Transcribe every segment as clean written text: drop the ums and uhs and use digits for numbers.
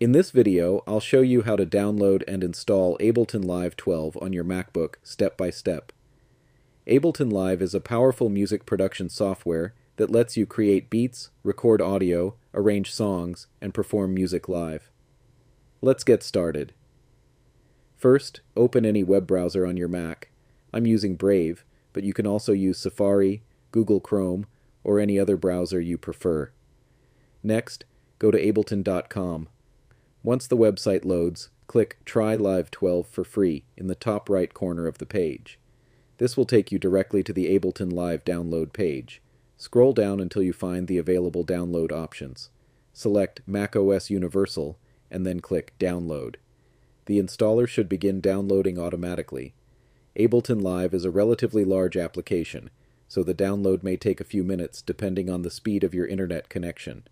In this video, I'll show you how to download and install Ableton Live 12 on your MacBook step by step. Ableton Live is a powerful music production software that lets you create beats, record audio, arrange songs, and perform music live. Let's get started. First, open any web browser on your Mac. I'm using Brave, but you can also use Safari, Google Chrome, or any other browser you prefer. Next, go to ableton.com. Once the website loads, click Try Live 12 for free in the top right corner of the page. This will take you directly to the Ableton Live download page. Scroll down until you find the available download options. Select macOS Universal and then click Download. The installer should begin downloading automatically. Ableton Live is a relatively large application, so the download may take a few minutes depending on the speed of your internet connection.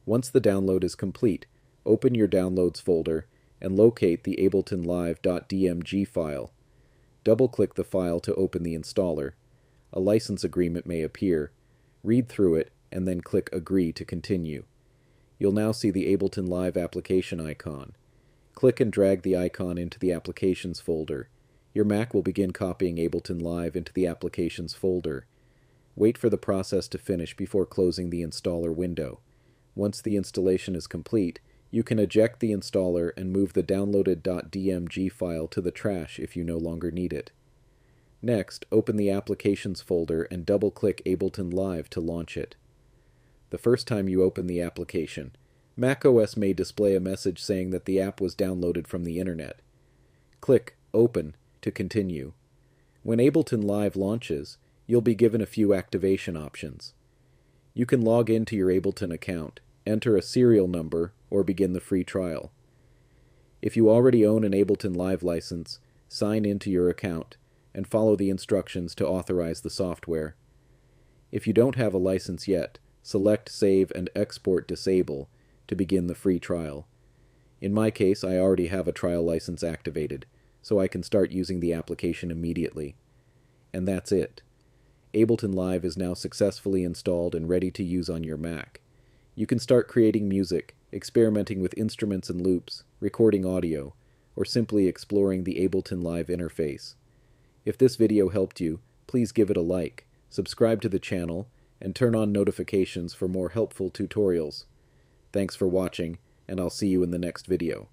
Once the download is complete, open your Downloads folder and locate the abletonlive.dmg file. Double-click the file to open the installer. A license agreement may appear. Read through it and then click Agree to continue. You'll now see the Ableton Live application icon. Click and drag the icon into the Applications folder. Your Mac will begin copying Ableton Live into the Applications folder. Wait for the process to finish before closing the installer window. Once the installation is complete, you can eject the installer and move the downloaded .dmg file to the trash if you no longer need it. Next, open the Applications folder and double-click Ableton Live to launch it. The first time you open the application, macOS may display a message saying that the app was downloaded from the internet. Click Open to continue. When Ableton Live launches, you'll be given a few activation options. You can log into your Ableton account, enter a serial number, or begin the free trial. If you already own an Ableton Live license, sign into your account and follow the instructions to authorize the software. If you don't have a license yet, select Save and Export Disable to begin the free trial. In my case, I already have a trial license activated, so I can start using the application immediately. And that's it. Ableton Live is now successfully installed and ready to use on your Mac. You can start creating music, experimenting with instruments and loops, recording audio, or simply exploring the Ableton Live interface. If this video helped you, please give it a like, subscribe to the channel, and turn on notifications for more helpful tutorials. Thanks for watching, and I'll see you in the next video.